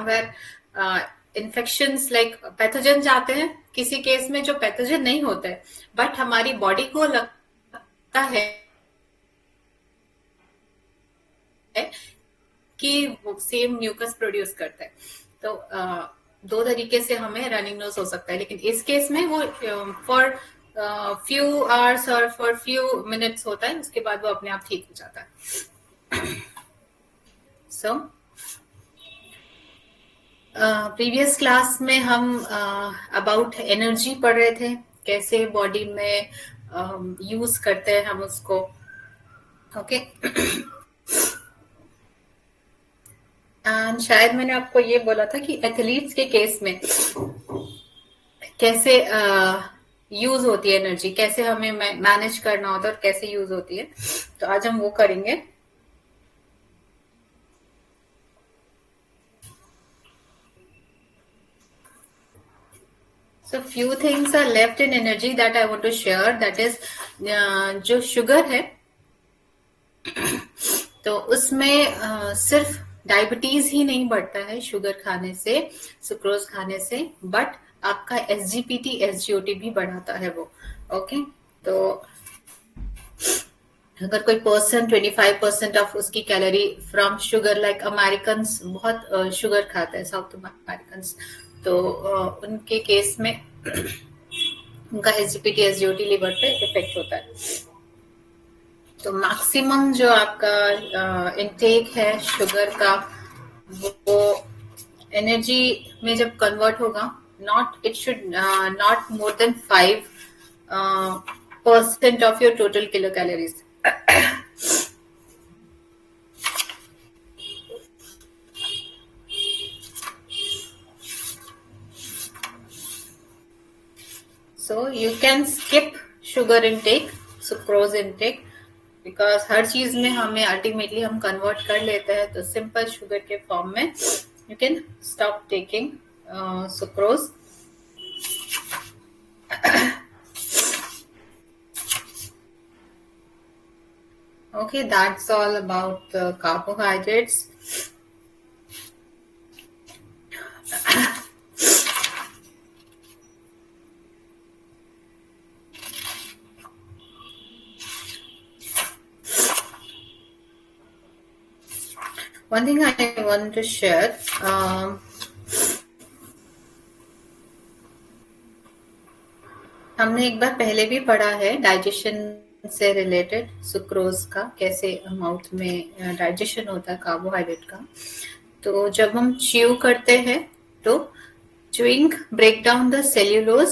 Somewhere infections like pathogen जाते हैं, किसी केस में जो पैथोजन नहीं होता है बट हमारी बॉडी को लगता है कि वो सेम म्यूकस प्रोड्यूस करता है। तो दो तरीके से हमें रनिंग नोज हो सकता है, लेकिन इस केस में वो फॉर फ्यू आवर्स और फॉर फ्यू मिनट्स होता है, उसके बाद वो अपने आप ठीक हो जाता है। सो प्रीवियस क्लास में हम अबाउट एनर्जी पढ़ रहे थे, कैसे बॉडी में यूज करते हैं हम उसको। ओके एंड शायद मैंने आपको ये बोला था कि एथलीट्स के केस में कैसे यूज होती है एनर्जी, कैसे हमें मैनेज करना होता है और कैसे यूज होती है, तो आज हम वो करेंगे। So few things are left in energy that I want to share. That is जो शुगर है तो उसमें सिर्फ डायबिटीज ही नहीं बढ़ता है शुगर खाने से, सुक्रोज खाने से, बट आपका SGPT SGOT भी बढ़ाता है वो। ओके तो अगर कोई पर्सन 25% ऑफ उसकी calorie from sugar, like American बहुत शुगर खाते हैं, साउथ अमेरिकन, तो उनके केस में उनका SGPT SGOT लिवर पे इफेक्ट होता है। तो मैक्सिमम जो आपका इनटेक है शुगर का, वो एनर्जी में जब कन्वर्ट होगा, not it should not more than 5% of your total kilocalories. So you can skip sugar intake, sucrose intake, because हर चीज में हमें अल्टीमेटली हम कन्वर्ट कर लेते हैं, तो सिंपल शुगर के फॉर्म में you can stop taking sucrose. Okay, that's all about carbohydrates. One thing I want to share, हमने एक बार पहले भी पढ़ा है डाइजेशन से रिलेटेड, सुक्रोज का कैसे माउथ में डाइजेशन होता है कार्बोहाइड्रेट का। तो जब हम च्यू करते हैं तो chewing break down the cellulose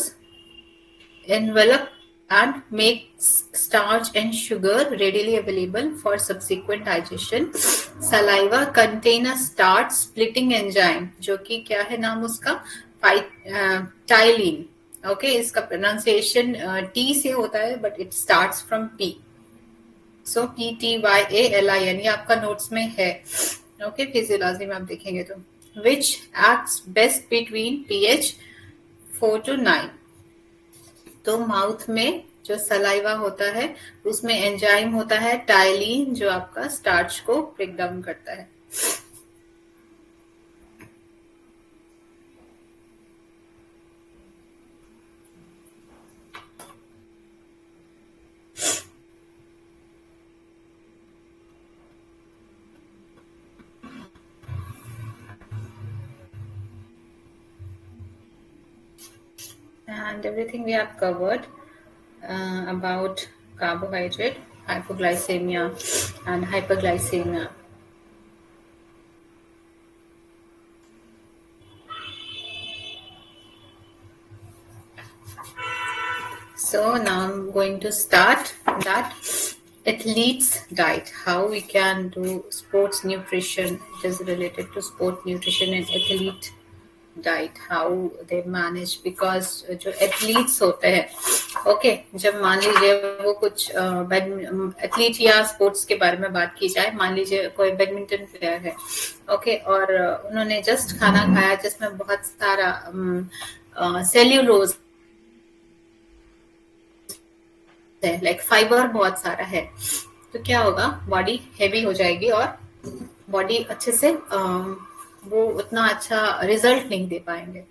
envelope and makes starch and sugar readily available for subsequent digestion. Saliva contain a starch splitting enzyme, जो कि क्या है नाम उसका, टाइलिन। ओके इसका प्रोनाउंसिएशन टी से होता है but it starts from P, so PTYALIN, ये आपका नोट्स में है। ओके फिजियोलॉजी में आप देखेंगे तो, which acts best between pH 4 to 9। तो माउथ में जो सलाइवा होता है उसमें एंजाइम होता है टाइलिन, जो आपका स्टार्च को ब्रेक डाउन करता है। And everything we have covered about carbohydrate, hypoglycemia and hyperglycemia. So now I'm going to start that athlete's diet, how we can do sports nutrition. It is related to sport nutrition and athlete diet, how they manage, because जो athletes होते हैं, okay जब मान लीजिए वो कुछ athlete या sports के बारे में बात की जाए, मान लीजिए कोई बैडमिंटन प्लेयर है, ओके और उन्होंने जस्ट खाना खाया जिसमें बहुत सारा सेल्यूलोज है, लाइक फाइबर बहुत सारा है, तो क्या होगा, बॉडी हैवी हो जाएगी और बॉडी अच्छे से वो उतना अच्छा रिजल्ट नहीं दे पाएंगे।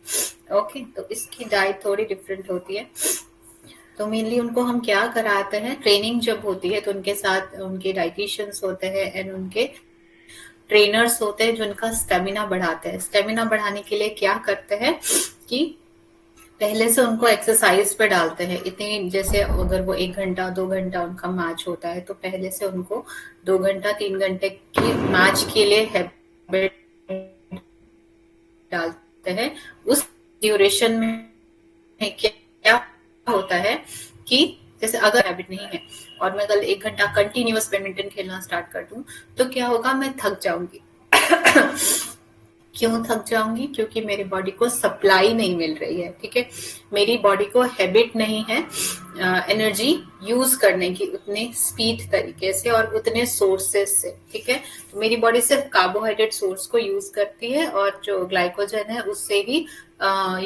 ओके, तो इसकी डाइट थोड़ी डिफरेंट होती है। तो मेनली उनको हम क्या कराते हैं, ट्रेनिंग जब होती है तो उनके साथ उनके डाइटिशियंस होते हैं एंड उनके ट्रेनर्स होते हैं जो उनका स्टेमिना बढ़ाते हैं। स्टेमिना बढ़ाने के लिए क्या करते हैं कि पहले से उनको एक्सरसाइज पे डालते हैं। इतनी जैसे अगर वो 1 घंटा 2 घंटा उनका मैच होता है तो पहले से उनको 2 घंटा 3 घंटे की मैच के लिए हैबिट डालते हैं। उस ड्यूरेशन में क्या होता है कि जैसे अगर हैबिट नहीं है और मैं कल 1 घंटा कंटिन्यूअस बैडमिंटन खेलना स्टार्ट कर दूं तो क्या होगा, मैं थक जाऊंगी। क्यों थक जाऊंगी? क्योंकि मेरी बॉडी को सप्लाई नहीं मिल रही है। ठीक है, मेरी बॉडी को हैबिट नहीं है एनर्जी यूज करने की उतने स्पीड तरीके से और उतने सोर्सेस से। ठीक है, तो मेरी बॉडी सिर्फ कार्बोहाइड्रेट सोर्स को यूज करती है और जो ग्लाइकोजन है उससे ही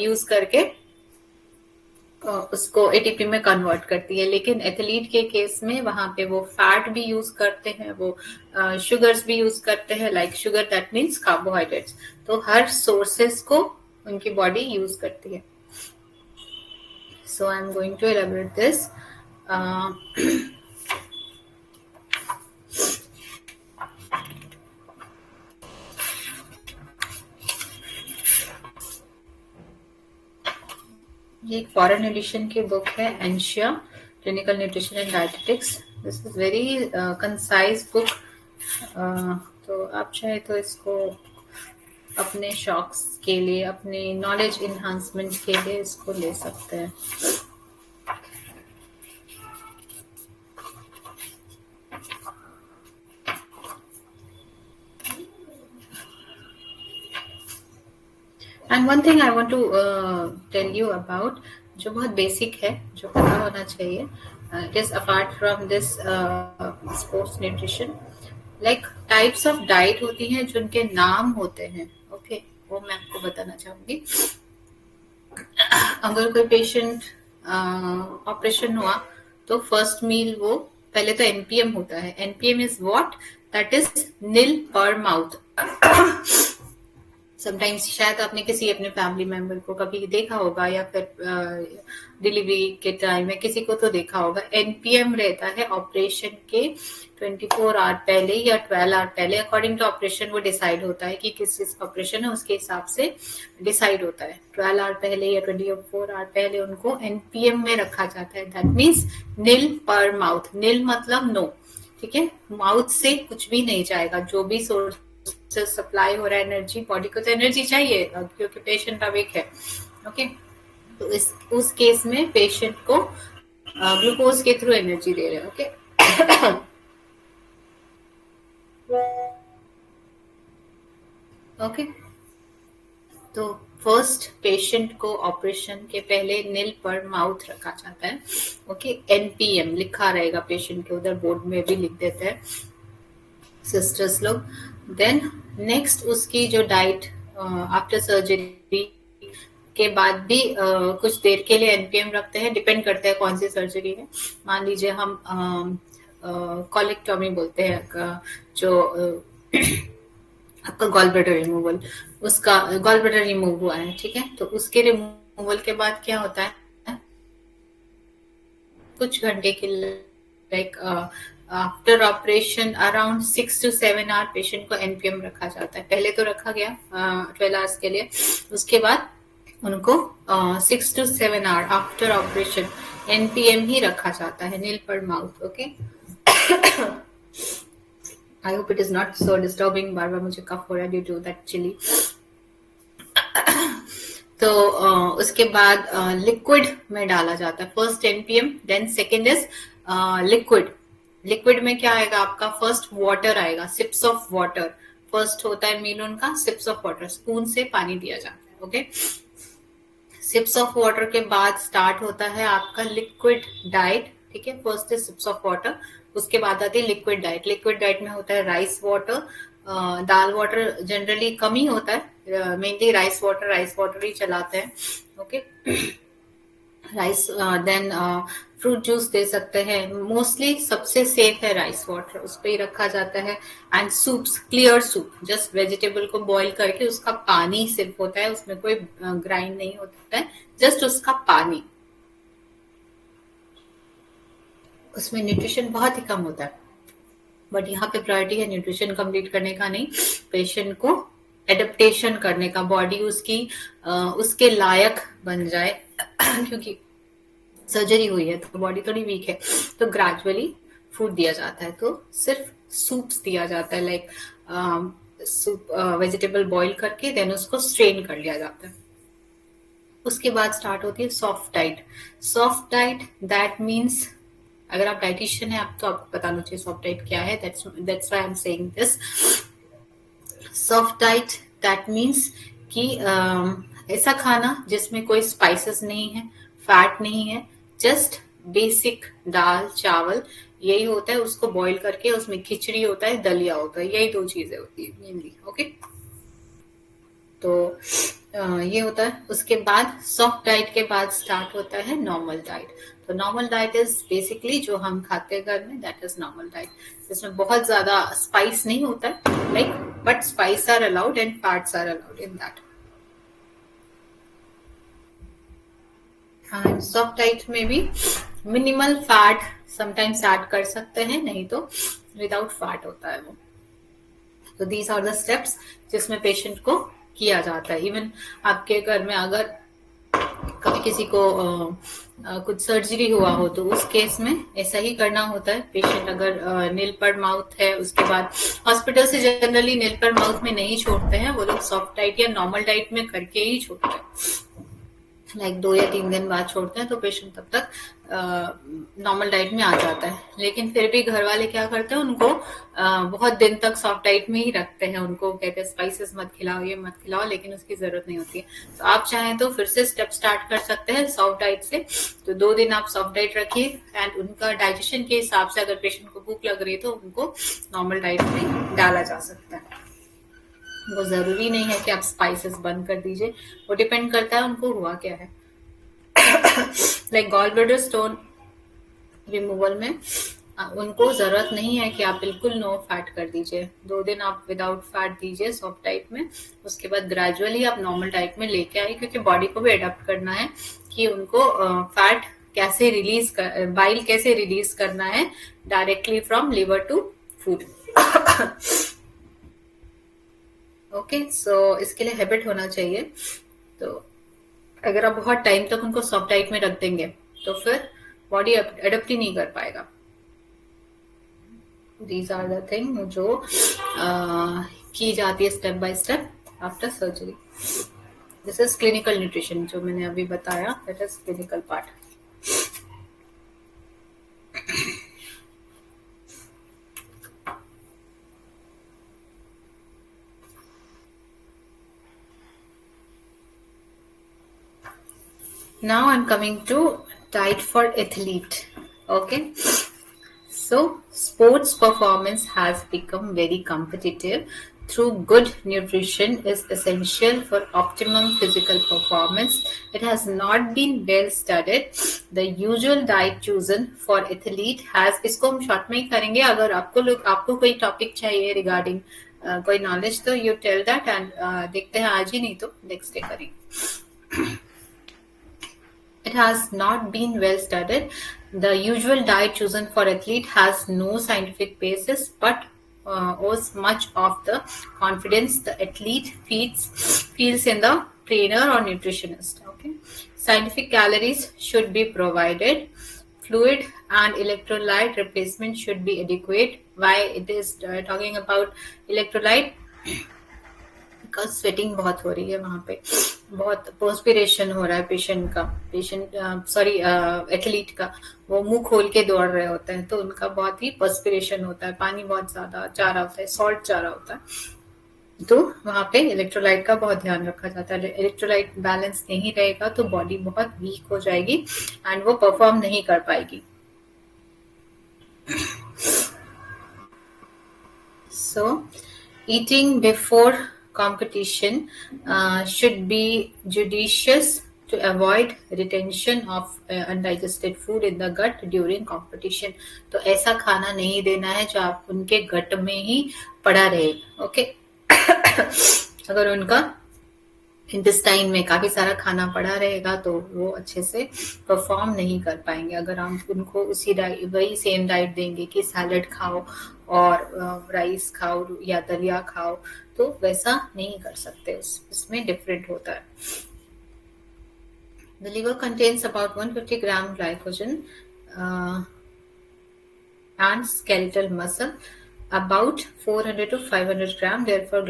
यूज करके उसको एटीपी में कन्वर्ट करती है। लेकिन एथलीट के केस में वहां पे वो फैट भी यूज करते हैं, वो शुगर्स भी यूज करते हैं, like sugar that means carbohydrates. तो हर सोर्सेस को उनकी बॉडी यूज करती है। So I am going to elaborate this. ये एक फॉरेन एडिशन की बुक है, एंशिया clinical nutrition and dietetics. This is very concise book. तो आप चाहे तो इसको अपने शौक्स के लिए, अपने नॉलेज इन्हांसमेंट के लिए इसको ले सकते हैं। And one thing I want to tell you about, जो बहुत बेसिक है, जो पता होना चाहिए, it is apart from this sports nutrition, like types of diet होती हैं जिनके नाम होते हैं। ओके, वो मैं आपको बताना चाहूंगी। अगर कोई पेशेंट ऑपरेशन हुआ तो फर्स्ट मील वो पहले तो एनपीएम होता है। NPM is what? That is nil per mouth. Sometimes शायद आपने किसी अपने फैमिली मेंबर को कभी देखा होगा या फिर डिलीवरी के टाइम में किसी को तो देखा होगा। एनपीएम रहता है ऑपरेशन के 24 आवर पहले या 12 आवर पहले, अकॉर्डिंग टू ऑपरेशन वो डिसाइड होता है कि किस चीज का ऑपरेशन है, उसके हिसाब से डिसाइड होता है। 12 आवर पहले या 24 आवर पहले उनको एनपीएम में रखा जाता है। That means nil per mouth. नील मतलब नो। ठीक है, माउथ से कुछ भी नहीं जाएगा। जो भी सोर्स से सप्लाई हो रहा है एनर्जी, बॉडी को तो एनर्जी चाहिए क्योंकि पेशेंट अवेक है। ओके, तो इस उस केस में पेशेंट को ग्लूकोज के थ्रू एनर्जी दे रहे हैं। ओके ओके, तो फर्स्ट पेशेंट को ऑपरेशन के पहले नील पर माउथ रखा जाता है। ओके, एनपीएम लिखा रहेगा पेशेंट के उधर, बोर्ड में भी लिख देते हैं सिस्टर्स लोग। देन नेक्स्ट उसकी जो डाइट आफ्टर सर्जरी के बाद भी कुछ देर के लिए एनपीएम रखते हैं, डिपेंड करता है कौन सी सर्जरी है। मान लीजिए हम कॉलेक्टॉमी बोलते हैं, जो आपका गॉल ब्लैडर रिमूवल, उसका गॉल ब्लैडर रिमूव हुआ है। ठीक है, तो उसके रिमूवल के बाद क्या होता है, कुछ घंटे के लिए, like after operation around 6 to 7 hour patient को एनपीएम रखा जाता है। पहले तो रखा गया 12 आवर्स के लिए, उसके बाद उनको 6 to 7 hour after operation NPM ही रखा जाता है, nil per mouth. Okay, I hope it is not so disturbing. बार बार मुझे कफ हो रहा है ड्यू टू दैट चिली। तो उसके बाद लिक्विड में डाला जाता है। First NPM, then second is liquid. Liquid में क्या आएगा आपका? फर्स्ट वाटर आएगा, सिप्स ऑफ वाटर। फर्स्ट होता है मील उनका सिप्स ऑफ वाटर, स्पून से पानी दिया जाता है। ओके, सिप्स ऑफ वाटर के बाद स्टार्ट होता है आपका लिक्विड डाइट। ठीक है, first is sips of water, उसके बाद आती है लिक्विड डाइट। लिक्विड डाइट में होता है rice water, dal water generally कम ही होता है, मेनली राइस वाटर ही चलाते हैं। Okay, rice, then fruit juice दे सकते हैं। मोस्टली सबसे सेफ है राइस वाटर, उस पर ही रखा जाता है। And soups, clear soup, just vegetable को बॉईल करके उसका पानी सिर्फ होता है, उसमें कोई ग्राइंड नहीं होता है, जस्ट उसका पानी, उसमें न्यूट्रिशन बहुत ही कम होता है। बट यहाँ पे प्रायोरिटी है न्यूट्रिशन कंप्लीट करने का नहीं, पेशेंट को एडेप्टेशन करने का, बॉडी उसकी उसके लायक बन जाए क्योंकि सर्जरी हुई है तो बॉडी थोड़ी वीक है, तो ग्रेजुअली फूड दिया जाता है। तो सिर्फ सूप्स दिया जाता है, लाइक सूप, वेजिटेबल बॉईल करके देन उसको स्ट्रेन कर लिया जाता है। उसके बाद स्टार्ट होती है soft diet. Soft diet that means, अगर आप डाइटिशियन है आप तो आपको बताना चाहिए सॉफ्ट डाइट क्या है, that's why I am saying this. Soft diet that means कि ऐसा खाना जिसमें कोई स्पाइसेस नहीं है, फैट नहीं है, जस्ट बेसिक दाल चावल यही होता है, उसको बॉईल करके उसमें खिचड़ी होता है, दलिया होता है, यही दो चीजें होती है मेनली। ओके, तो ये होता है। उसके बाद सॉफ्ट डाइट के बाद स्टार्ट होता है नॉर्मल डाइट। तो नॉर्मल डाइट इज बेसिकली जो हम खाते हैं घर में, दैट इज नॉर्मल डाइट, जिसमें बहुत ज्यादा स्पाइस नहीं होता है, like, but spice are allowed and fats are allowed in that. Soft diet में भी मिनिमल फैट समटाइम्स ऐड कर सकते हैं, नहीं तो विदाउट फैट होता है वो। तो दीज आर द स्टेप्स जिसमें पेशेंट को किया जाता है। इवन आपके घर में अगर कभी किसी को कुछ सर्जरी हुआ हो तो उस केस में ऐसा ही करना होता है। पेशेंट अगर नील पर माउथ है, उसके बाद हॉस्पिटल से जनरली नील पर माउथ में नहीं छोड़ते हैं, वो लोग सॉफ्ट डाइट या नॉर्मल डाइट में करके ही छोड़ते हैं, लाइक 2 या 3 दिन बाद छोड़ते हैं, तो पेशेंट तब तक नॉर्मल डाइट में आ जाता है। लेकिन फिर भी घर वाले क्या करते हैं, उनको बहुत दिन तक सॉफ्ट डाइट में ही रखते हैं, उनको कहते हैं स्पाइसेस मत खिलाओ, ये मत खिलाओ, लेकिन उसकी जरूरत नहीं होती है। तो आप चाहें तो फिर से स्टेप स्टार्ट कर सकते हैं सॉफ्ट डाइट से। तो 2 दिन आप सॉफ्ट डाइट रखिए एंड उनका डाइजेशन के हिसाब से अगर पेशेंट को भूख लग रही है तो उनको नॉर्मल डाइट में डाला जा सकता है। वो जरूरी नहीं है कि आप स्पाइसेस बंद कर दीजिए, वो डिपेंड करता है उनको हुआ क्या है। Like gall bladder stone removal में उनको जरूरत नहीं है कि आप बिल्कुल नो फैट कर दीजिए। 2 दिन आप विदाउट फैट दीजिए सॉफ्ट डाइट में, उसके बाद ग्रेजुअली आप नॉर्मल डाइट में लेके आए, क्योंकि बॉडी को भी अडेप्ट करना है कि उनको फैट कैसे रिलीज कर, बाइल कैसे रिलीज करना है directly from liver to food. Okay, so इसके लिए हैबिट होना चाहिए। तो अगर आप बहुत टाइम तक उनको सॉफ्ट डाइट में रख देंगे तो फिर बॉडी अडेप्ट ही नहीं कर पाएगा। दीज आर द थिंग जो की जाती है step by step after surgery. This is clinical nutrition, जो मैंने अभी बताया, that is clinical part. Now I'm coming to diet for athlete. Okay, so sports performance has become very competitive. Through good nutrition is essential for optimum physical performance. It has not been well studied. The usual diet chosen for athlete has, इसको हम short में ही करेंगे। अगर आपको कोई topic चाहिए regarding कोई knowledge तो यू टेल दैट एंड देखते हैं आज ही, नहीं तो नेक्स्ट डे करेंगे। It has not been well studied. The usual diet chosen for athlete has no scientific basis, but owes much of the confidence the athlete feels in the trainer or nutritionist. Okay, scientific calories should be provided. Fluid and electrolyte replacement should be adequate. Why it is talking about electrolyte? Because sweating बहुत हो रही है वहां पे, बहुत perspiration हो रहा है एथलीट का, वो मुंह खोल के दौड़ रहे होते हैं तो उनका बहुत ही पर्सपिरेशन होता है, पानी बहुत ज्यादा चाह रहा होता है, सॉल्ट चाह रहा होता है। तो वहां पे इलेक्ट्रोलाइट का बहुत ध्यान रखा जाता है। इलेक्ट्रोलाइट बैलेंस नहीं रहेगा तो बॉडी बहुत वीक हो जाएगी एंड वो परफॉर्म नहीं कर पाएगी। So eating before competition should be judicious to avoid retention of undigested food in the gut during competition. तो ऐसा खाना नहीं देना है जो आप उनके गट में ही पड़ा रहे. ओके. अगर उनका इंटेस्टाइन में काफी सारा खाना पड़ा रहेगा तो वो अच्छे से परफॉर्म नहीं कर पाएंगे. अगर हम उनको वही सेम डाइट देंगे कि सैलड खाओ और राइस खाओ या दलिया खाओ, तो वैसा नहीं कर सकते. इसमें डिफरेंट होता है. The liver contains about 150 gram glycogen and skeletal muscle, about 400 to 500 gram. Therefore,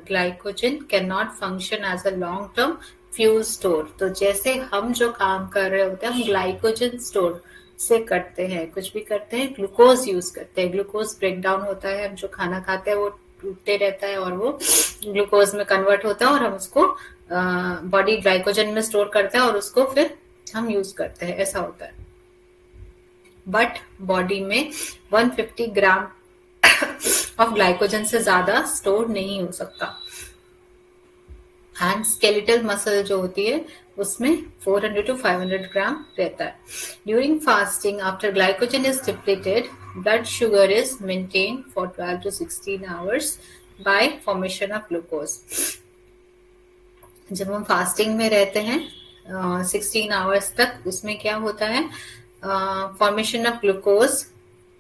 glycogen cannot function as a long-term fuel store. तो जैसे हम जो काम कर रहे होते हैं, हम ग्लाइकोजन स्टोर से करते हैं, कुछ भी करते हैं, ग्लूकोज यूज करते हैं. ग्लूकोज ब्रेक डाउन होता है, हम जो खाना खाते हैं वो टूटते रहता है और वो ग्लूकोज में कन्वर्ट होता है और हम उसको बॉडी ग्लाइकोजन में स्टोर करता है और उसको फिर हम यूज करते हैं. ऐसा होता है. बट बॉडी में 150 ग्राम ऑफ ग्लाइकोजन से ज्यादा स्टोर नहीं हो सकता. एंड स्केलेटल मसल जो होती है उसमें 400 to 500 ग्राम रहता है. During fasting after glycogen is depleted, blood sugar is maintain for 12 to 16 hours bye formation of glucose. जब हम फास्टिंग में रहते हैं 16 आवर्स तक, उसमें क्या होता है, formation of glucose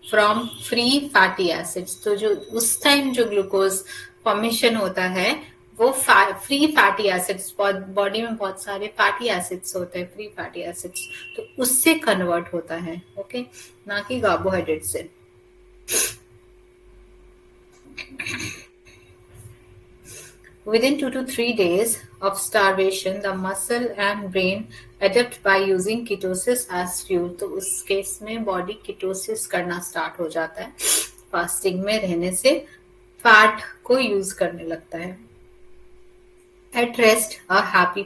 from free fatty acids. तो जो उस टाइम जो ग्लूकोज फॉर्मेशन होता है वो फ्री फैटी एसिड्स, बॉडी में बहुत सारे फैटी एसिड्स होते हैं, फ्री फैटी एसिड्स, तो उससे कन्वर्ट होता है. ओके, ना कि कार्बोहाइड्रेट से. Within 2 to 3 days of starvation, the muscle and brain adapt by using ketosis as fuel. तो उस केस में बॉडी कीटोसिस करना स्टार्ट हो जाता है. फास्टिंग में रहने से फैट को यूज करने लगता है. At rest, a healthy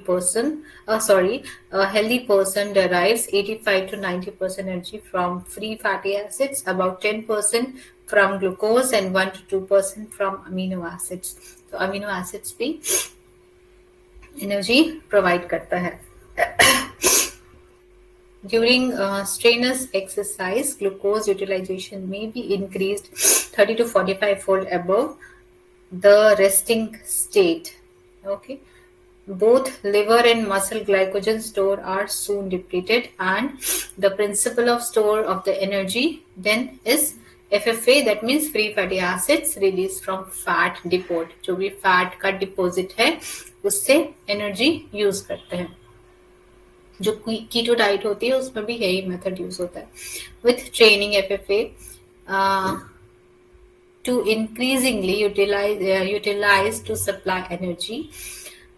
person derives 85 to 90% energy from free fatty acids, about 10% from glucose and 1 to 2% from amino acids. तो अमीनो एसिड्स भी एनर्जी प्रोवाइड करता है. During strenuous exercise, glucose utilization may be increased 30 to 45 fold above the resting state. Okay, both liver and muscle glycogen store are soon depleted, and the principle of store of the energy then is FFA, that means free fatty acids released from fat depot. जो भी fat का deposit है उससे energy use करते हैं. जो keto diet होती है उसमें भी यही मेथड यूज होता है. With training FFA to increasingly utilize to supply energy.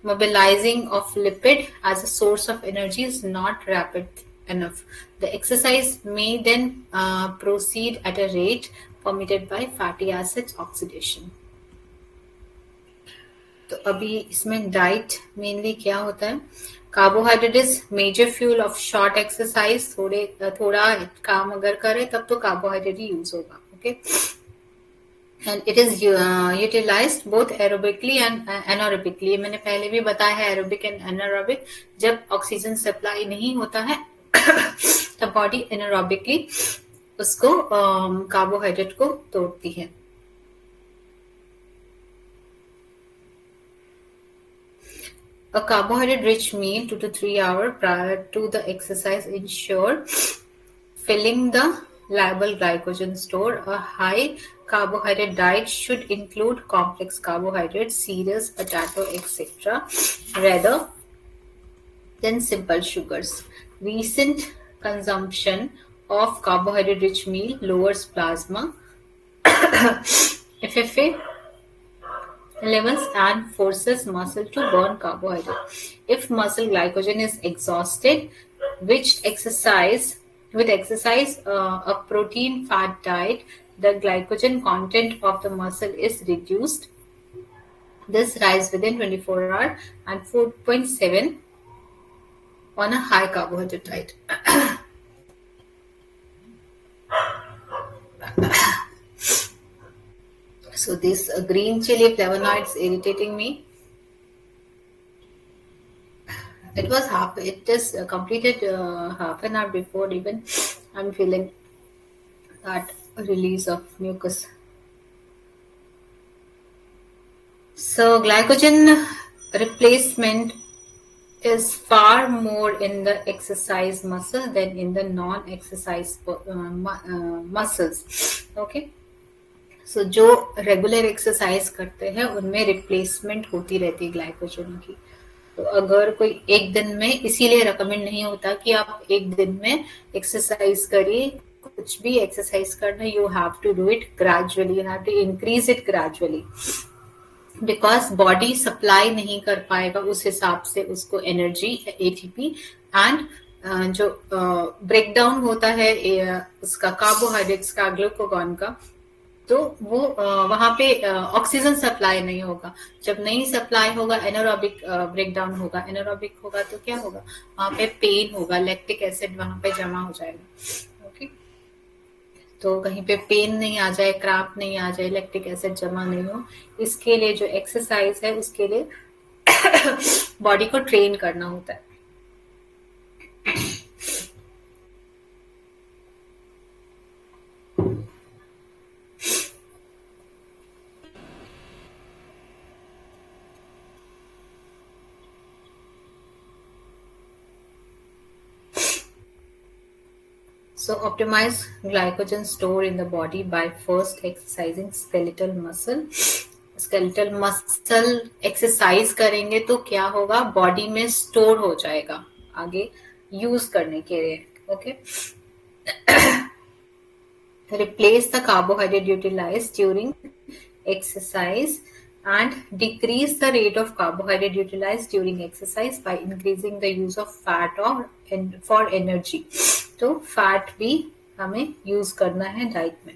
Mobilizing of lipid as a source of energy is not rapid enough. The exercise may then proceed at a rate permitted by fatty acids oxidation. तो अभी इसमें diet mainly क्या होता है. Carbohydrate is major fuel of short exercise. थोड़ा काम अगर करे तब तो कार्बोहाइड्रेट ही यूज होगा. Okay, and it is utilized both aerobically and anaerobically. मैंने पहले भी बताया है aerobic and anaerobic. जब ऑक्सीजन सप्लाई नहीं होता है तब बॉडी anaerobically उसको कार्बोहाइड्रेट को तोड़ती है. A carbohydrate-rich meal 2 to 3 hours prior to the exercise ensure filling the liable glycogen store. A high carbohydrate diet should include complex carbohydrates, cereals, potato, etc. rather than simple sugars. Recent consumption of carbohydrate-rich meal lowers plasma FFA levels and forces muscle to burn carbohydrate. If muscle glycogen is exhausted, with exercise, a protein fat diet, the glycogen content of the muscle is reduced. This rise within 24 hours and 4.7 on a high carbohydrate diet. So this green chili flavonoids irritating me. It is completed half an hour before even I'm feeling that release of mucus. So glycogen replacement is far more in the exercise muscle than in the non-exercise muscles. Okay. सो जो regular exercise करते हैं उनमें replacement होती रहती है glycogen की. तो अगर कोई एक दिन में, इसीलिए रिकमेंड नहीं होता कि आप एक दिन में एक्सरसाइज करिए. कुछ भी एक्सरसाइज करना, you have to do it gradually, you have to increase it gradually, because body supply नहीं कर पाएगा उस हिसाब से उसको एनर्जी, एटीपी एंड जो ब्रेकडाउन होता है उसका कार्बोहाइड्रेट्स का, ग्लूकोगॉन का, तो वो वहां पे ऑक्सीजन सप्लाई नहीं होगा. जब नहीं सप्लाई होगा, एनारोबिक ब्रेकडाउन होगा. एनारोबिक होगा तो क्या होगा, वहां पे पेन होगा, लैक्टिक एसिड वहां पे जमा हो जाएगा. ओके. तो कहीं पे पेन नहीं आ जाए, क्रैम्प नहीं आ जाए, लैक्टिक एसिड जमा नहीं हो, इसके लिए जो एक्सरसाइज है उसके लिए बॉडी को ट्रेन करना होता है. So optimize glycogen store in the body by first exercising skeletal muscle. Skeletal muscle exercise करेंगे तो क्या होगा, बॉडी में स्टोर हो जाएगा आगे यूज करने के लिए. Okay. Replace the carbohydrate utilized during exercise and decrease the rate of carbohydrate utilized during exercise by increasing the use of fat or for energy. तो फैट भी हमें यूज करना है डाइट में.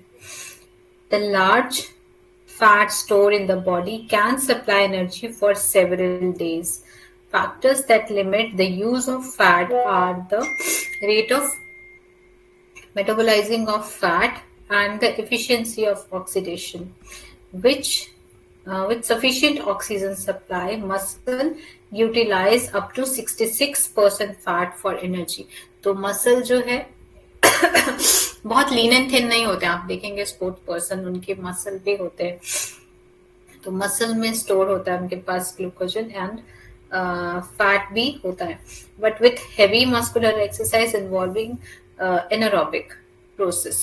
The large fat store in the body can supply energy for several days. Factors that limit the use of fat are the rate of metabolizing of fat and the efficiency of oxidation, which with sufficient oxygen supply, muscle utilize up to 66% fat for energy. तो muscle जो है बहुत lean and thin नहीं होते. आप देखेंगे sports person, उनके muscle भी होते हैं, तो मसल में स्टोर होता है उनके पास ग्लूकोजन एंड फैट भी होता है. But with heavy muscular exercise involving anaerobic process.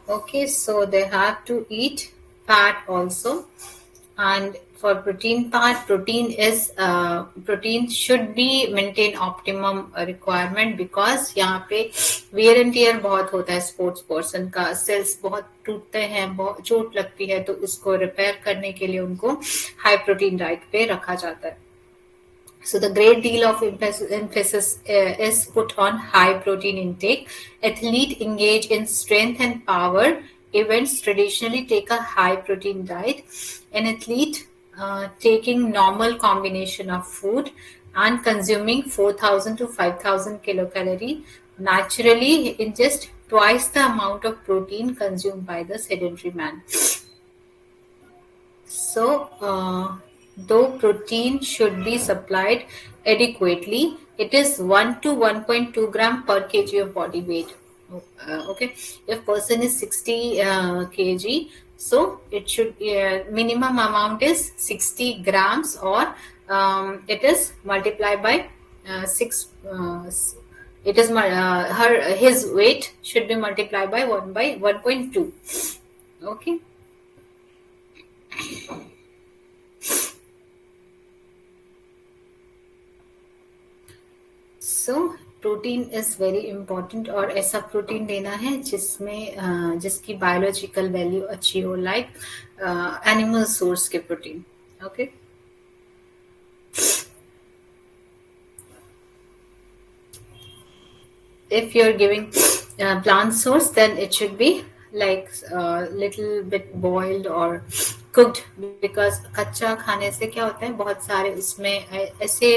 Okay, so they have to eat fat also. And for protein part, protein should be maintain optimum requirement, because यहाँ पे wear and tear बहुत होता है sports person का, sales बहुत टूटते हैं, बहुत चोट लगती है, तो इसको रिपेयर करने के लिए उनको हाई प्रोटीन डाइट पे रखा जाता है. So the great deal of emphasis is put on high protein intake. Athlete engage in strength and power events traditionally take a high protein diet. An athlete taking normal combination of food and consuming 4,000 to 5,000 kilocalorie naturally ingest twice the amount of protein consumed by the sedentary man. So though protein should be supplied adequately, it is 1 to 1.2 gram per kg of body weight. Okay, if person is 60 kg, so it should minimum amount is 60 grams, or it is multiplied by 6. It is his weight should be multiplied by 1.2. Okay. So protein is very important, और ऐसा protein लेना है जिसमें जिसकी biological value अच्छी हो, like animal source के protein. Okay. If you're giving plant source, then it should be like little bit boiled or cooked, because कच्चा खाने से क्या होता है, बहुत सारे उसमें ऐसे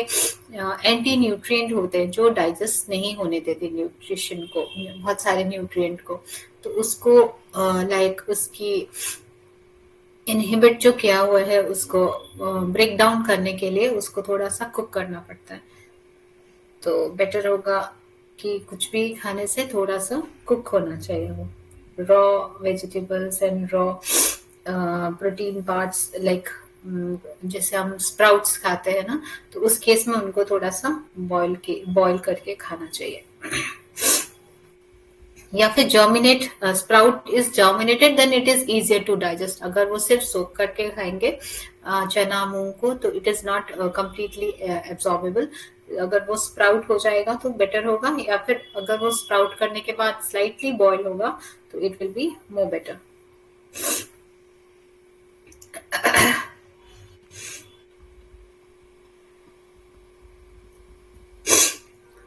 एंटी न्यूट्रिएंट होते हैं जो डाइजेस्ट नहीं होने देते न्यूट्रिशन को, बहुत सारे न्यूट्रिएंट को. तो उसको लाइक उसकी इनहिबिट जो किया हुआ है उसको ब्रेक डाउन करने के लिए उसको थोड़ा सा कुक करना पड़ता है। तो बेटर होगा कि कुछ भी खाने से थोड़ा सा कुक होना चाहिए वो। Raw vegetables and raw protein parts like जैसे हम स्प्राउट्स खाते हैं ना, तो उस केस में उनको थोड़ा सा बॉईल करके खाना चाहिए। या फिर germinate, sprout is germinated then it is easier to digest. अगर वो सिर्फ सोक करके खाएंगे चना मूंग को, तो इट इज नॉट कंप्लीटली एब्सॉर्बेबल। अगर वो स्प्राउट हो जाएगा तो बेटर होगा, या फिर अगर वो स्प्राउट करने के बाद स्लाइटली बॉईल होगा तो it will be more better.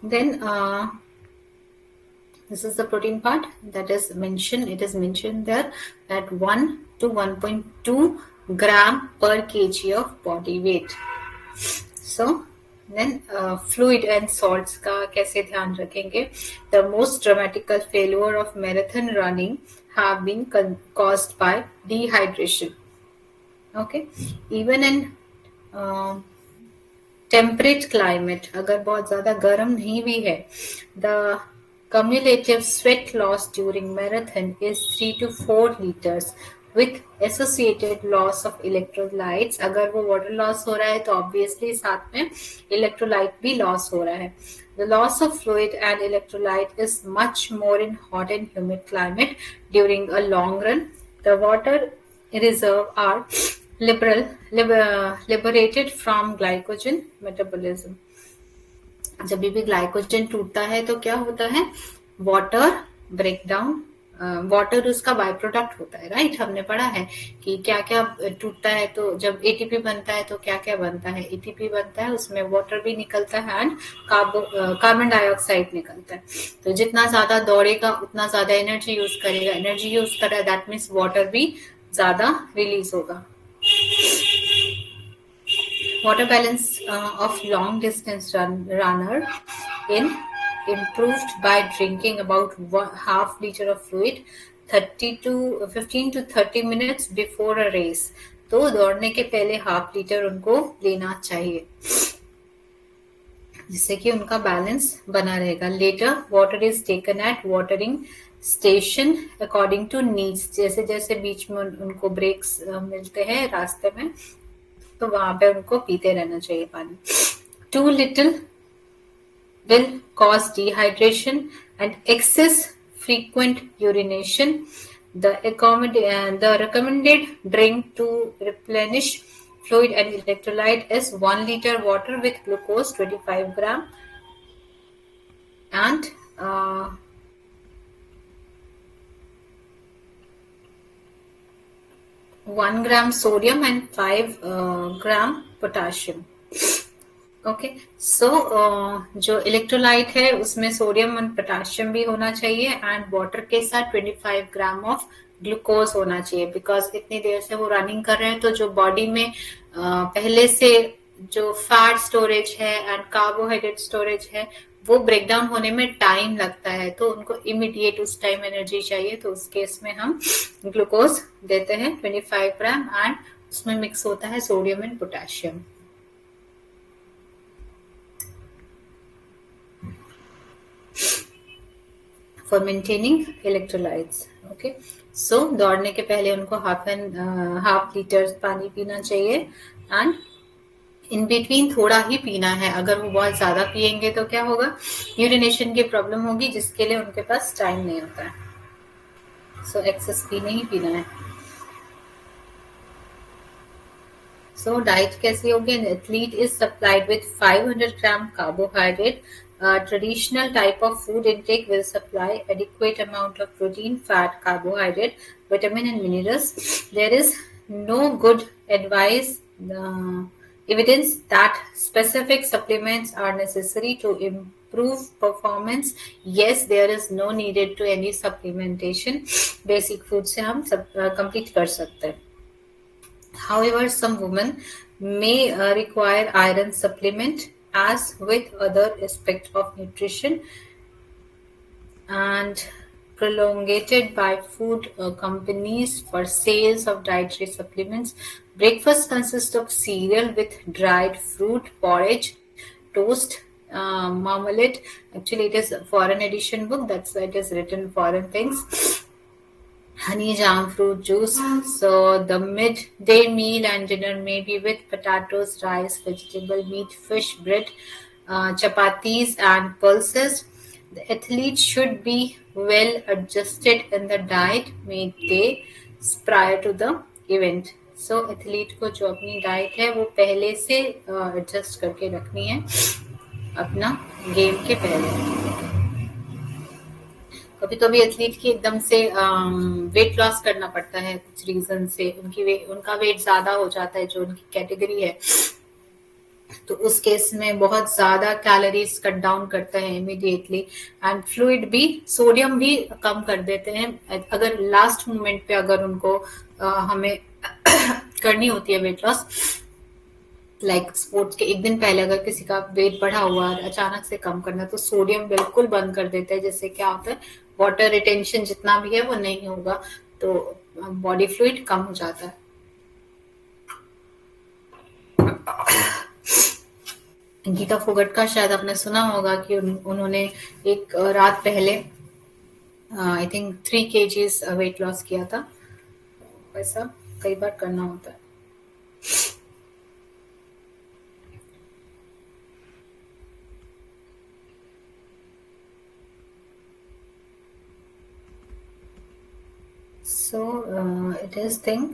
Then this is the protein part that is mentioned. It is mentioned there that 1 to 1.2 gram per kg of body weight. So then fluid and salts का कैसे ध्यान रखेंगे? The most dramatical failure of marathon running have been caused by dehydration. Okay, even in temperate climate, अगर बहुत ज्यादा गर्म नहीं भी है, the cumulative sweat loss during marathon is 3 to 4 liters with associated loss of electrolytes. अगर वो water loss हो रहा है तो obviously साथ में electrolyte भी loss हो रहा है. The loss of fluid and electrolyte is much more in hot and humid climate during a long run. The water reserve are liberated from glycogen metabolism. जब भी ग्लाइकोजन टूटता है तो क्या होता है? वाटर ब्रेक डाउन, वाटर उसका by product होता है, राइट? हमने पढ़ा है कि क्या क्या टूटता है, तो जब एटीपी बनता है तो क्या क्या बनता है? एटीपी बनता है, उसमें वाटर भी निकलता है एंड कार्बन डाइऑक्साइड निकलता है। तो जितना ज्यादा दौड़ेगा उतना ज्यादा एनर्जी यूज करेगा, एनर्जी यूज कर रहा है दैट मीन्स वाटर भी ज्यादा रिलीज होगा। Water balance of long distance runner in improved by drinking about half liter of fluid 30 to 15 to 30 minutes before a race. तो दौड़ने के पहले हाफ लीटर उनको लेना चाहिए जिससे कि उनका बैलेंस बना रहेगा। Later water is taken at watering station according to needs. जैसे जैसे बीच में उनको ब्रेक्स मिलते हैं रास्ते में, तो वहां पे उनको पीते रहना चाहिए पानी। Too little will cause dehydration and excess frequent urination. The recommended drink to replenish fluid and electrolyte is 1 liter water with glucose 25 gram and 1 gram sodium and 5 gram potassium. Okay, सो जो इलेक्ट्रोलाइट है उसमें sodium और potassium भी होना चाहिए and water के साथ 25 gram of glucose होना चाहिए। बिकॉज इतनी देर से वो रनिंग कर रहे हैं तो जो बॉडी में पहले से जो फैट स्टोरेज है एंड कार्बोहाइड्रेट स्टोरेज है वो ब्रेक डाउन होने में टाइम लगता है, तो उनको इमीडिएट उस टाइम एनर्जी चाहिए। तो उस केस में हम ग्लूकोज देते हैं 25 ग्राम एंड उसमें मिक्स होता है sodium and potassium. For maintaining electrolytes. Okay, so दौड़ने के पहले उनको हाफ लीटर पानी पीना चाहिए एंड इन बिटवीन थोड़ा ही पीना है। अगर वो बहुत ज्यादा पियेंगे तो क्या होगा? यूरिनेशन की प्रॉब्लम होगी जिसके लिए उनके पास टाइम नहीं होता है। सो एक्सेस पी नहीं पीना है। सो डाइट कैसी होगी? An athlete is supplied with 500 gram carbohydrate. Traditional type of food intake will supply adequate amount of protein, fat, carbohydrate, vitamin and minerals. There is no good evidence that specific supplements are necessary to improve performance. Yes, there is no needed to any supplementation. Basic food से हम complete कर सकते हैं। However, some women may require iron supplement as with other aspects of nutrition, and prolongated by food companies for sales of dietary supplements. Breakfast consists of cereal with dried fruit, porridge, toast, marmalade. Actually, it is a foreign edition book. That's why it is written foreign things. Honey jam, fruit juice. So the midday meal and dinner may be with potatoes, rice, vegetable, meat, fish, bread, chapatis, and pulses. The athlete should be well adjusted in the diet made days prior to the event. So athlete को जो अपनी diet है वो पहले से adjust करके रखनी है अपना गेम के पहले. कभी कभी एथलीट की एकदम से वेट लॉस करना पड़ता है कुछ रीजन से उनका वेट ज्यादा हो जाता है जो उनकी कैटेगरी है तो उस केस में बहुत ज्यादा कैलोरीज कट डाउन करते हैं इमीडिएटली एंड फ्लूइड भी सोडियम भी कम कर देते हैं अगर लास्ट मोमेंट पे अगर उनको हमें करनी होती है वेट लॉस लाइक स्पोर्ट्स के एक दिन पहले अगर किसी का वेट बढ़ा हुआ है अचानक से कम करना तो सोडियम बिल्कुल बंद कर देते हैं जिससे क्या होता है वाटर रिटेंशन जितना भी है वो नहीं होगा तो बॉडी फ्लूइड कम हो जाता है. गीता फोगट का शायद आपने सुना होगा कि उन्होंने एक रात पहले I think 3 kgs weight loss किया था. ऐसा कई बार करना होता है. सो इट इज थिंग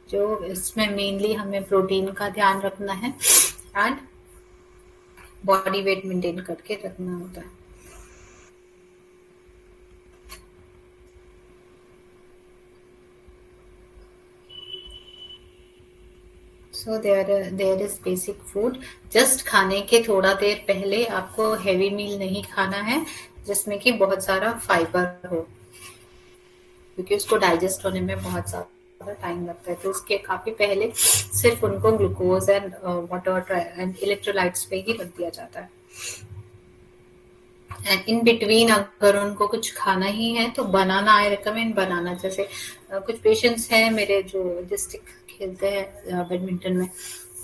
जो इसमें मेनली हमें प्रोटीन का ध्यान रखना है एंड बॉडी वेट मेंटेन करके रखना होता है. So there is basic food. Just खाने के थोड़ा देर पहले आपको हेवी मील नहीं खाना है जिसमें कि बहुत सारा फाइबर हो क्योंकि उसको डाइजेस्ट होने में बहुत ज्यादा टाइम लगता है तो उसके काफी पहले सिर्फ उनको glucose and water and electrolytes पे ही रख दिया जाता है. एंड इन बिटवीन अगर उनको कुछ खाना ही है तो बनाना आई रिकमेंड बनाना. जैसे कुछ पेशेंट्स हैं मेरे जो डिस्ट्रिक्ट खेलते हैं बैडमिंटन में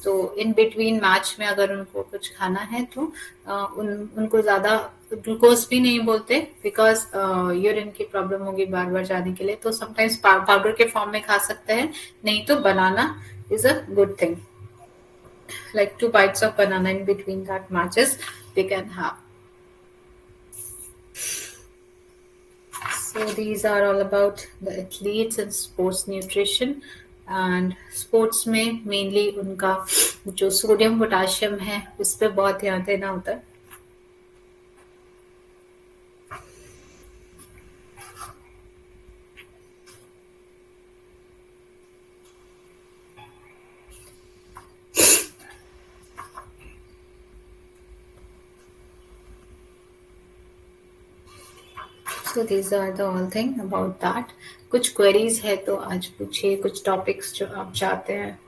तो इन बिटवीन मैच में अगर उनको कुछ खाना है तो उनको ज्यादा ग्लूकोज भी नहीं बोलते बिकॉज यूरिन की प्रॉब्लम होगी बार बार जाने के लिए तो समटाइम्स पाउडर के फॉर्म में खा सकते हैं नहीं तो banana is a good thing like 2 bites of banana in between that matches they can have. So these are all about the athletes and sports nutrition and sports में mainly उनका जो सोडियम पोटाशियम है उस पर बहुत ध्यान देना होता है. So these are the all thing about that. कुछ queries है तो आज पूछिए कुछ topics जो आप चाहते हैं.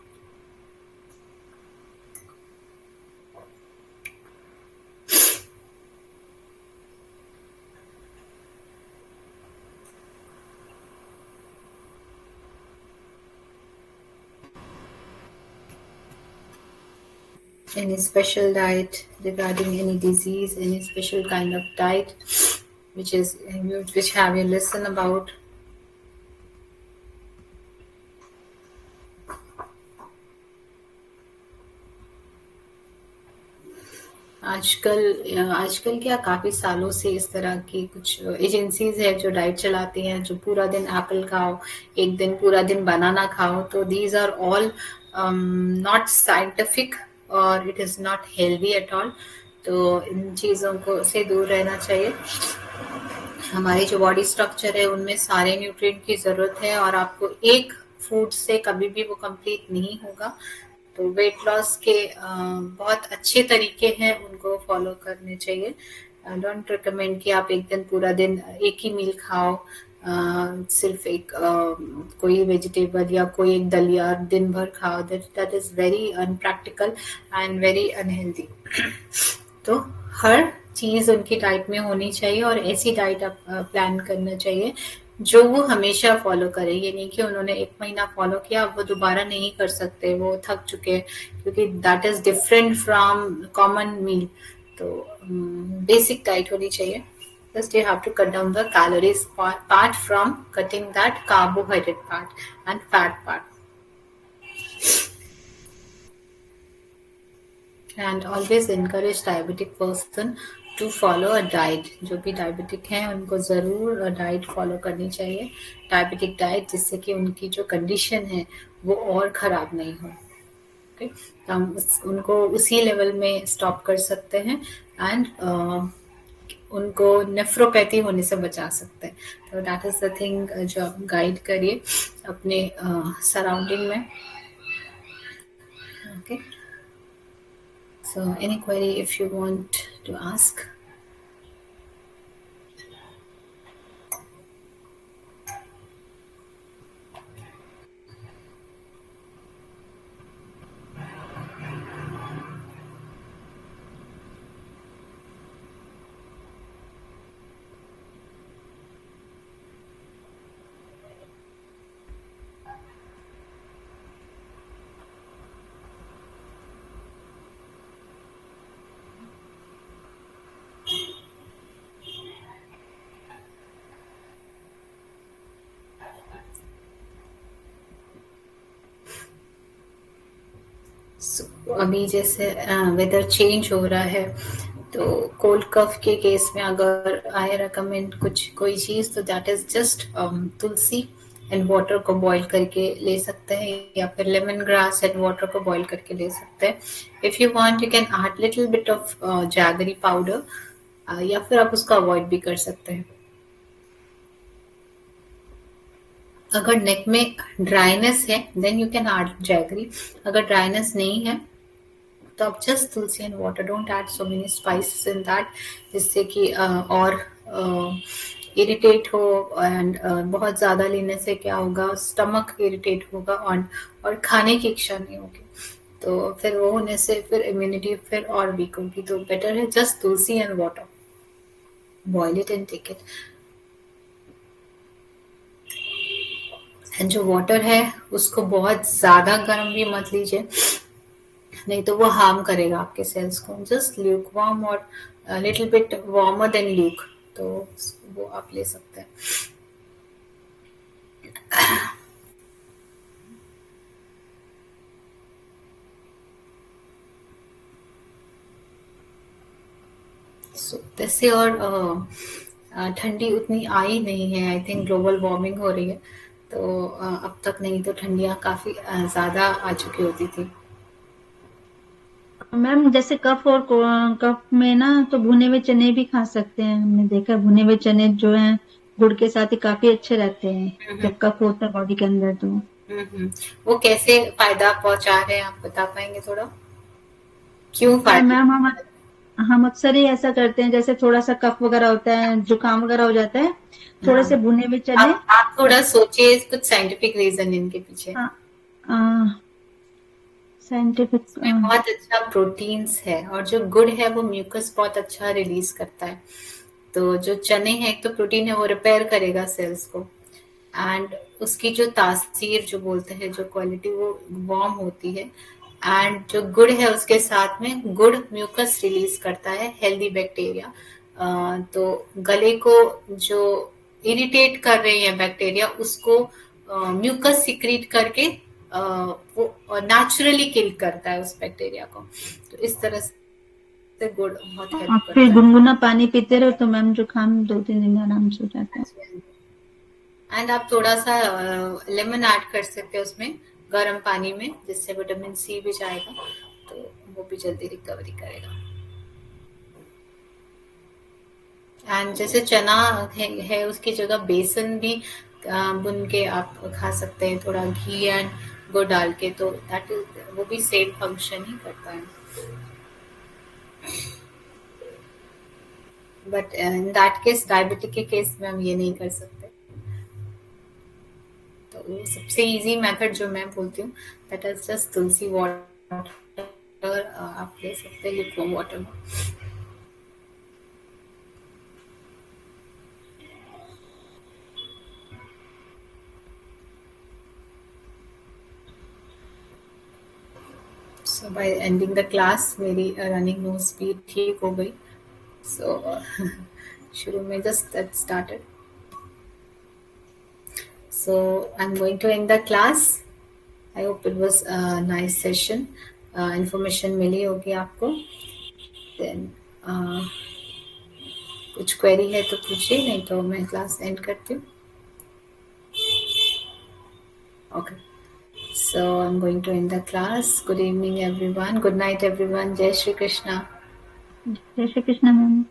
Any special diet regarding any disease, any special kind of diet which have you listen about? आजकल क्या काफी सालों से इस तरह की कुछ एजेंसीज है जो डाइट चलाती हैं जो पूरा दिन एप्पल खाओ एक दिन पूरा दिन बनाना खाओ तो these are all not scientific और it is not healthy at all. तो इन चीजों को से दूर रहना चाहिए. हमारी जो बॉडी स्ट्रक्चर है उनमें सारे न्यूट्रिएंट की जरूरत है और आपको एक फूड से कभी भी वो कंप्लीट नहीं होगा. तो वेट लॉस के बहुत अच्छे तरीके हैं उनको फॉलो करने चाहिए. डोंट रिकमेंड कि आप एक दिन पूरा दिन एक ही मील खाओ सिर्फ एक कोई वेजिटेबल या कोई एक दलिया दिन भर खाओ. That is very unpractical and very unhealthy. तो हर चीज उनकी डाइट में होनी चाहिए और ऐसी डाइट आप प्लान करना चाहिए जो वो हमेशा फॉलो करे। ये नहीं कि उन्होंने 1 महीना फॉलो किया अब वो दोबारा नहीं कर सकते, वो थक चुके हैं, क्योंकि that is different from common meal. तो बेसिक डाइट होनी चाहिए। First, you have to cut down the calories part from cutting that carbohydrate part and fat part. And always encourage diabetic person to follow a diet. जो भी diabetic हैं उनको ज़रूर diet follow करनी चाहिए, diabetic diet, जिससे कि उनकी जो कंडीशन है वो और ख़राब नहीं हो। ओके, तो हम उनको उसी लेवल में स्टॉप कर सकते हैं एंड उनको नेफ्रोपैथी होने से बचा सकते हैं। तो दैट इज़ द थिंग जो आप गाइड करिए अपने सराउंडिंग में। Okay, so any query if you want to ask? अभी जैसे वेदर चेंज हो रहा है, तो कोल्ड कफ के केस में अगर आई रिकमेंड कुछ कोई चीज, तो that is just tulsi and water को बॉईल करके ले सकते हैं, या फिर लेमन ग्रास एंड वाटर को बॉईल करके ले सकते हैं। If you want you can add little bit of jaggery powder, या फिर आप उसको अवॉइड भी कर सकते हैं। अगर नेक में ड्राइनेस है then you can add jaggery, अगर ड्राइनेस नहीं है तो आप just tulsi and water, don't add so many spices in that, जिससे कि और इरिटेट हो। एंड बहुत ज्यादा लेने से क्या होगा, स्टमक इरिटेट होगा और खाने की इच्छा नहीं होगी, तो फिर वो होने से फिर इम्यूनिटी फिर और वीक होगी। तो बेटर है just tulsi and water, boil it and take it. And जो वाटर है उसको बहुत ज्यादा गर्म भी मत लीजिए, नहीं तो वो हार्म करेगा आपके सेल्स को। जस्ट ल्यूक वार्म और little bit warmer than Luke, तो वो आप ले सकते हैं। वैसे और ठंडी उतनी आई नहीं है, आई थिंक ग्लोबल वार्मिंग हो रही है, तो अब तक नहीं तो ठंडियां काफी ज्यादा आ चुकी होती थी। मैम जैसे कफ में ना तो भुने हुए चने भी खा सकते हैं, हमने देखा है, भुने हुए चने जो हैं गुड़ के साथ ही काफी अच्छे रहते हैं हम्म जब कफ होता है बॉडी के अंदर तो। हम्म। वो कैसे फायदा पहुंचा रहे हैं, आप बता पाएंगे थोड़ा, क्यों फायदा? मैम हम अक्सर ही ऐसा करते हैं, जैसे थोड़ा सा कफ वगैरह होता है, जुकाम वगैरह हो जाता है, थोड़े हाँ, से भुने हुए चने। आप थोड़ा सोचिए कुछ साइंटिफिक रीजन इनके पीछे। साइंटिफिक। इसमें बहुत अच्छा प्रोटीन्स है, और जो गुड़ है वो म्यूकस बहुत अच्छा रिलीज करता है। तो जो चने हैं, एक तो प्रोटीन है, वो रिपेयर करेगा सेल्स को, एंड उसकी जो तासीर जो बोलते हैं, जो क्वालिटी, वो वार्म होती है। एंड जो गुड़ है उसके साथ में गुड़ म्यूकस रिलीज करता है, हेल्दी बैक्टीरिया। तो गले को जो इरिटेट कर रहे हैं बैक्टीरिया, उसको म्यूकस सिक्रीट करके वो नेचुरली किल करता है उस बैक्टीरिया को। तो इस तरह से गुड़ बहुत हेल्प आप फिर करता है। गुनगुना पानी पीते रहो तो मैम जुकाम 2-3 दिन में आराम से हो जाता है। एंड आप थोड़ा सा लेमन ऐड कर सकते हैं उसमें, गर्म पानी में, जिससे विटामिन सी भी जाएगा, तो वो भी जल्दी रिकवरी करेगा। एंड जैसे चना है उसकी जगह बेसन भी बुन के आप खा सकते हैं, थोड़ा घी एंड गुड़ डाल के, तो दैट इज वो भी सेम फंक्शन ही करता है। But in that case, diabetic के केस में हम ये नहीं कर सकते। तो वो सबसे इजी मेथड जो मैं बोलती हूँ, that is just Tulsi water, आप ले सकते हैं लिक्विड वाटर में। So by ending the class मेरी रनिंग नोज स्पीड ठीक हो गई. So शुरू में just that started. So I'm going to end the class. I hope it was a nice session. Information मिली होगी आपको. Then कुछ query है तो पूछिए, नहीं तो मैं class end करती हूँ. Okay. So I'm going to end the class. Good evening, everyone. Good night, everyone. Jai Shri Krishna. जय श्री कृष्ण मैम.